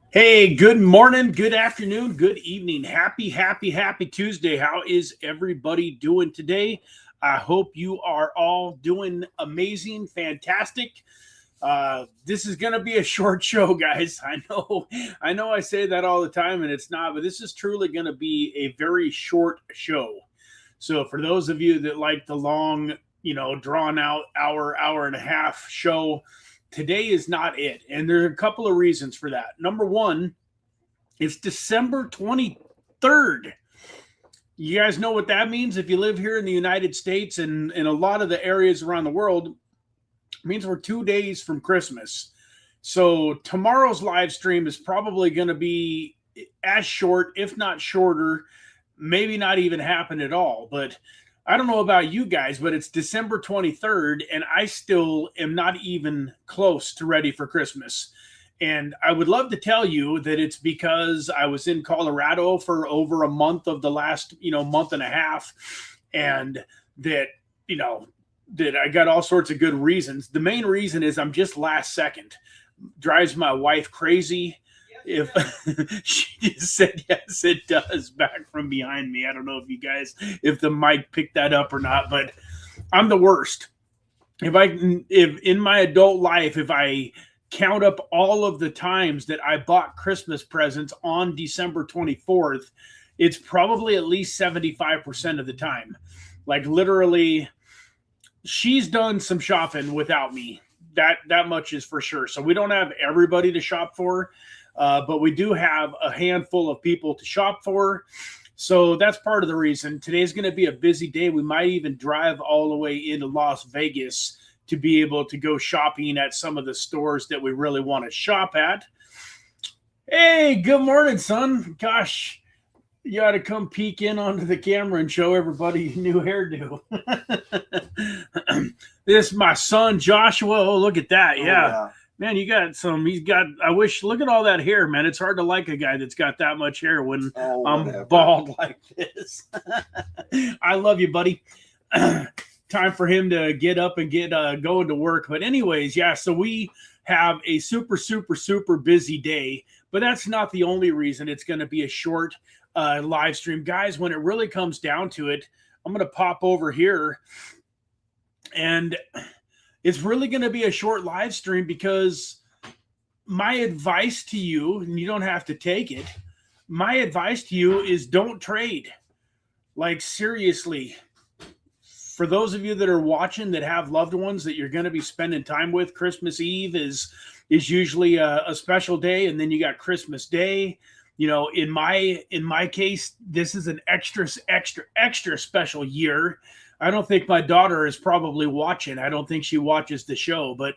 Hey, good morning, good afternoon, good evening. Happy Tuesday. How is everybody doing today? I hope you are all doing amazing, fantastic. This is going to be a short show, guys. I know I say that all the time and it's not, but this is truly going to be a very short show. So for those of you that like the long, drawn out hour and a half show, today is not it. And there's a couple of reasons for that. Number one, it's December 23rd. You guys know what that means if you live here in the United States and in a lot of the areas around the world. It means we're 2 days from Christmas. So tomorrow's live stream is probably going to be as short, if not shorter, maybe not even happen at all. But I don't know about you guys, but it's December 23rd, and I still am not even close to ready for Christmas. And I would love to tell you that it's because I was in Colorado for over a month of the last, month and a half, and that, that I got all sorts of good reasons. The main reason is I'm just last second. Drives my wife crazy. If she just said yes, it does back from behind me. I don't know if the mic picked that up or not, but I'm the worst. If in my adult life, if I count up all of the times that I bought Christmas presents on December 24th, it's probably at least 75% of the time. Like literally, she's done some shopping without me. That much is for sure. So we don't have everybody to shop for. But we do have a handful of people to shop for. So that's part of the reason. Today's going to be a busy day. We might even drive all the way into Las Vegas to be able to go shopping at some of the stores that we really want to shop at. Hey, good morning, son. Gosh, you ought to come peek in onto the camera and show everybody your new hairdo. This is my son, Joshua. Oh, look at that. Yeah. Man, look at all that hair, man. It's hard to like a guy that's got that much hair when I'm bald like this. I love you, buddy. Time for him to get up and get going to work. But anyways, yeah, so we have a super busy day, but that's not the only reason it's going to be a short live stream. Guys, when it really comes down to it, I'm going to pop over here and it's really going to be a short live stream because my advice to you, and you don't have to take it, my advice to you is don't trade. Like seriously, for those of you that are watching that have loved ones that you're going to be spending time with, Christmas Eve is usually a special day, and then you got Christmas Day. In my case, this is an extra special year. I don't think my daughter is probably watching. I don't think she watches the show, but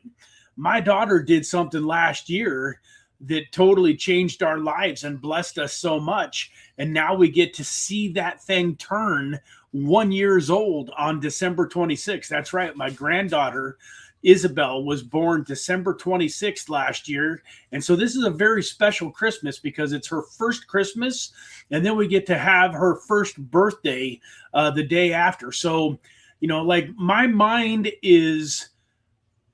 my daughter did something last year that totally changed our lives and blessed us so much. And now we get to see that thing turn 1 year old on December 26th. That's right. My granddaughter, Isabel, was born December 26th last year. And so this is a very special Christmas because it's her first Christmas. And then we get to have her first birthday the day after. So, like my mind is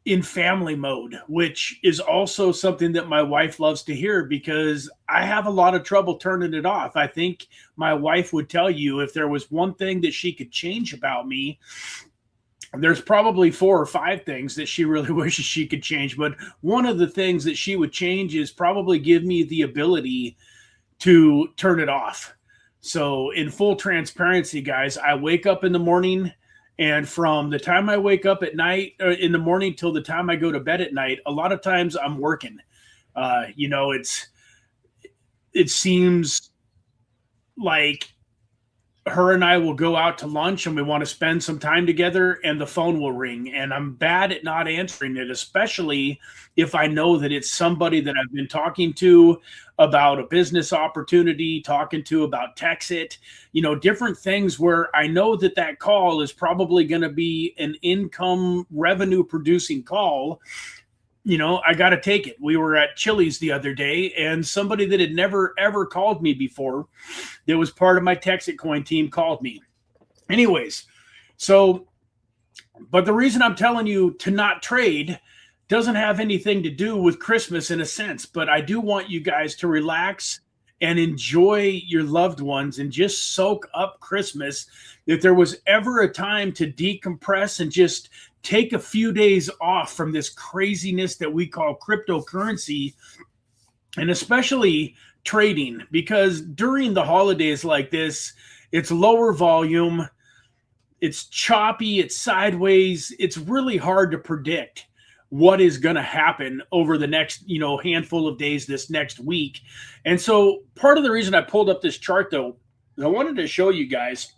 in family mode, which is also something that my wife loves to hear because I have a lot of trouble turning it off. I think my wife would tell you if there was one thing that she could change about me, there's probably 4 or 5 things that she really wishes she could change. But one of the things that she would change is probably give me the ability to turn it off. So in full transparency, guys, I wake up in the morning, and from the time I wake up at night or in the morning till the time I go to bed at night, a lot of times I'm working. It seems like her and I will go out to lunch and we want to spend some time together and the phone will ring, and I'm bad at not answering it, especially if I know that it's somebody that I've been talking to about a business opportunity, talking to about Texit, different things where I know that call is probably going to be an income revenue producing call. I got to take it. We were at Chili's the other day, and somebody that had never, ever called me before that was part of my Texit Coin team called me. Anyways, so, but the reason I'm telling you to not trade doesn't have anything to do with Christmas in a sense, but I do want you guys to relax and enjoy your loved ones and just soak up Christmas. If there was ever a time to decompress and just take a few days off from this craziness that we call cryptocurrency, and especially trading, because during the holidays like this, it's lower volume, it's choppy, it's sideways, it's really hard to predict what is going to happen over the next handful of days this next week. And so part of the reason I pulled up this chart, though, is I wanted to show you guys,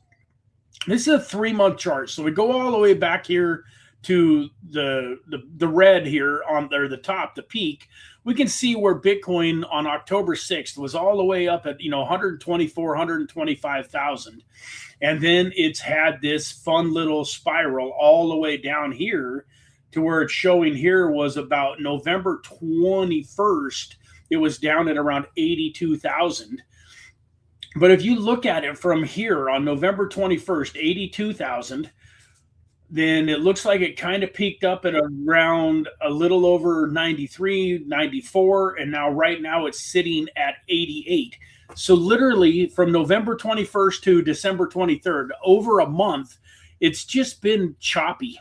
this is a 3-month chart. So we go all the way back here to the red here on there, the top, the peak. We can see where Bitcoin on October 6th was all the way up at 124, 125,000. And then it's had this fun little spiral all the way down here to where it's showing here was about November 21st. It was down at around 82,000. But if you look at it from here on November 21st, 82,000, then it looks like it kind of peaked up at around a little over 93, 94, and now right now it's sitting at 88. So literally from November 21st to December 23rd, over a month, it's just been choppy,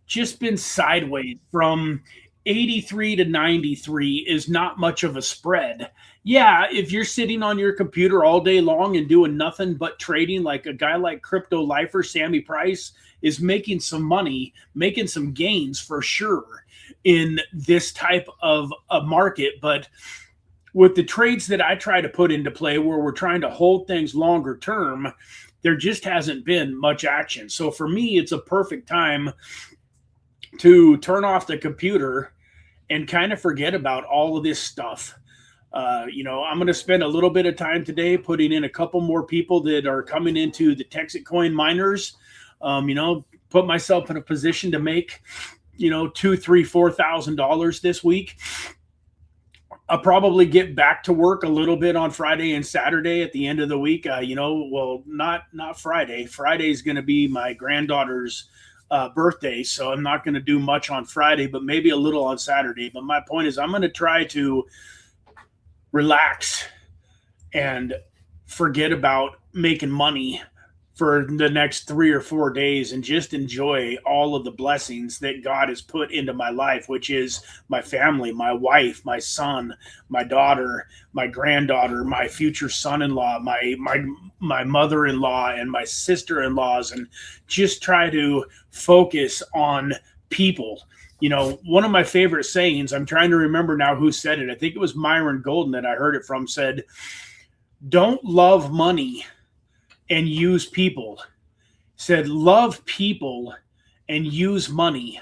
just been sideways. From 83 to 93 is not much of a spread. Yeah, if you're sitting on your computer all day long and doing nothing but trading, like a guy like Crypto Lifer Sammy Price is making some money, making some gains for sure in this type of a market. But with the trades that I try to put into play where we're trying to hold things longer term, there just hasn't been much action. So for me, it's a perfect time to turn off the computer and kind of forget about all of this stuff. I'm going to spend a little bit of time today putting in a couple more people that are coming into the Texas coin miners. Put myself in a position to make, $2,000, $3,000, $4,000 this week. I'll probably get back to work a little bit on Friday and Saturday at the end of the week. Not Friday. Friday is going to be my granddaughter's birthday, so I'm not going to do much on Friday, but maybe a little on Saturday. But my point is, I'm going to try to relax and forget about making money for the next 3 or 4 days and just enjoy all of the blessings that God has put into my life, which is my family, my wife, my son, my daughter, my granddaughter, my future son-in-law, my mother-in-law, and my sister-in-laws, and just try to focus on people. One of my favorite sayings, I'm trying to remember now who said it. I think it was Myron Golden that I heard it from, said, "Don't love money and use people." Said, "Love people and use money."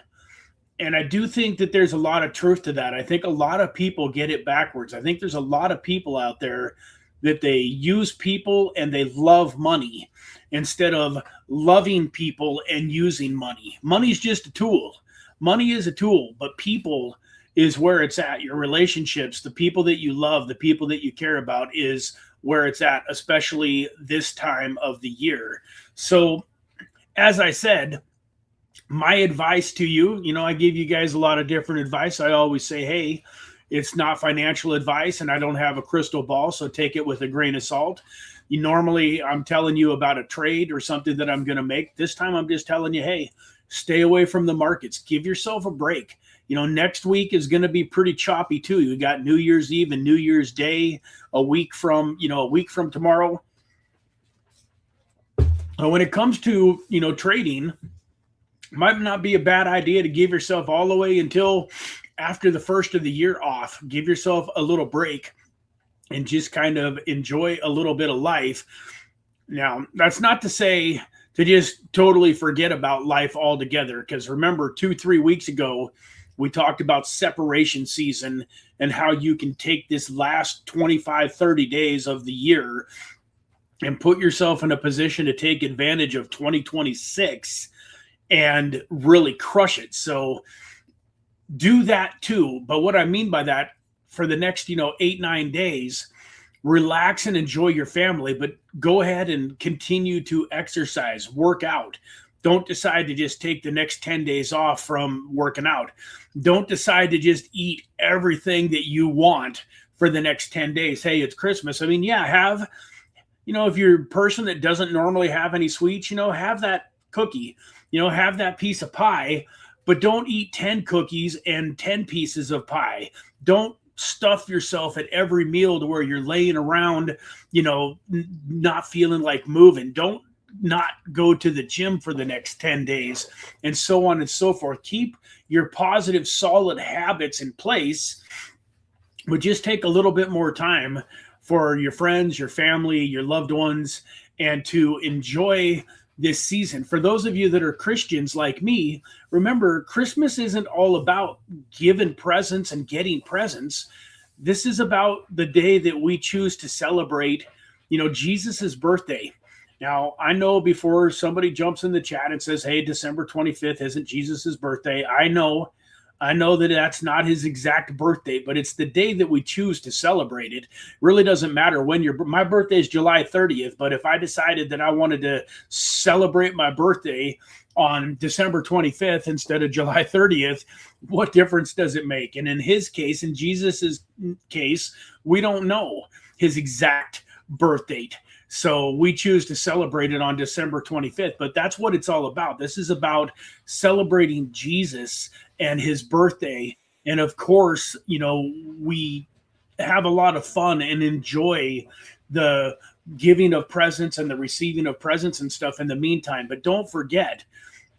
And I do think that there's a lot of truth to that. I think a lot of people get it backwards. I think there's a lot of people out there that they use people and they love money instead of loving people and using money. Money's just a tool. Money is a tool, but people is where it's at. Your relationships, the people that you love, the people that you care about is where it's at, especially this time of the year. So as I said, my advice to you, I give you guys a lot of different advice. I always say, hey, it's not financial advice and I don't have a crystal ball, so take it with a grain of salt. Normally I'm telling you about a trade or something that I'm going to make. This time I'm just telling you, hey, stay away from the markets. Give yourself a break. Next week is going to be pretty choppy too. You got New Year's Eve and New Year's Day a week from tomorrow. When it comes to, trading, might not be a bad idea to give yourself all the way until after the first of the year off. Give yourself a little break and just kind of enjoy a little bit of life. Now, that's not to say to just totally forget about life altogether, because remember 2-3 weeks ago, we talked about separation season and how you can take this last 25, 30 days of the year and put yourself in a position to take advantage of 2026 and really crush it. So do that too. But what I mean by that, for the next, 8-9 days, relax and enjoy your family, but go ahead and continue to exercise, work out. Don't decide to just take the next 10 days off from working out. Don't decide to just eat everything that you want for the next 10 days. Hey, it's Christmas. I mean, yeah, have, if you're a person that doesn't normally have any sweets, have that cookie, have that piece of pie, but don't eat 10 cookies and 10 pieces of pie. Don't stuff yourself at every meal to where you're laying around, not feeling like moving. Don't not go to the gym for the next 10 days, and so on and so forth. Keep your positive, solid habits in place, but just take a little bit more time for your friends, your family, your loved ones, and to enjoy this season. For those of you that are Christians like me, remember, Christmas isn't all about giving presents and getting presents. This is about the day that we choose to celebrate, Jesus's birthday. Now, I know before somebody jumps in the chat and says, hey, December 25th isn't Jesus's birthday. I know that that's not his exact birthday, but it's the day that we choose to celebrate it. Really doesn't matter when my birthday is July 30th, but if I decided that I wanted to celebrate my birthday on December 25th instead of July 30th, what difference does it make? And in his case, in Jesus's case, we don't know his exact birth date. So we choose to celebrate it on December 25th, but that's what it's all about. This is about celebrating Jesus and his birthday. And of course, we have a lot of fun and enjoy the giving of presents and the receiving of presents and stuff in the meantime. But don't forget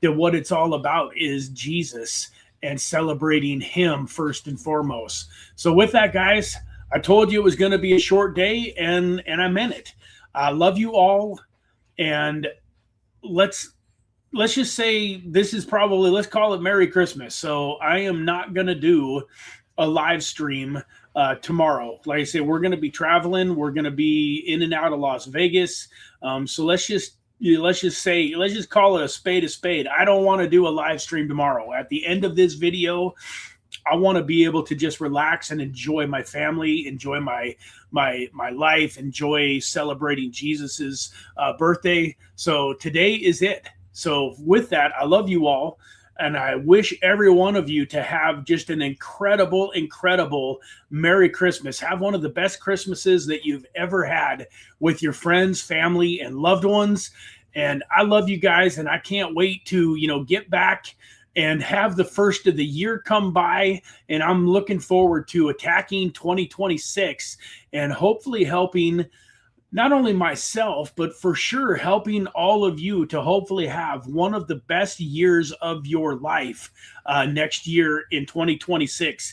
that what it's all about is Jesus and celebrating him first and foremost. So with that, guys, I told you it was going to be a short day, and I meant it. I love you all, and let's just say this is probably, let's call it Merry Christmas. So I am not going to do a live stream tomorrow. Like I said, we're going to be traveling. We're going to be in and out of Las Vegas. So let's just call it a spade a spade. I don't want to do a live stream tomorrow. At the end of this video, I want to be able to just relax and enjoy my family, enjoy my life, enjoy celebrating Jesus's birthday. So today is it. So with that, I love you all, and I wish every one of you to have just an incredible, incredible Merry Christmas. Have one of the best Christmases that you've ever had with your friends, family, and loved ones. And I love you guys, and I can't wait to, get back and have the first of the year come by. And I'm looking forward to attacking 2026 and hopefully helping not only myself, but for sure helping all of you to hopefully have one of the best years of your life next year in 2026.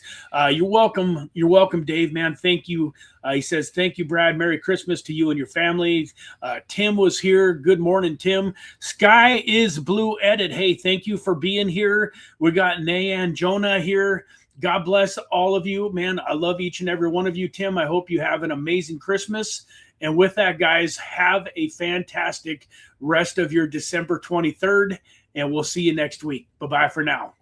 You're welcome. You're welcome, Dave, man. Thank you. He says, thank you, Brad. Merry Christmas to you and your family. Tim was here. Good morning, Tim. Sky is Blue Edit. Hey, thank you for being here. We got Nayan Jonah here. God bless all of you, man. I love each and every one of you, Tim. I hope you have an amazing Christmas. And with that, guys, have a fantastic rest of your December 23rd, and we'll see you next week. Bye-bye for now.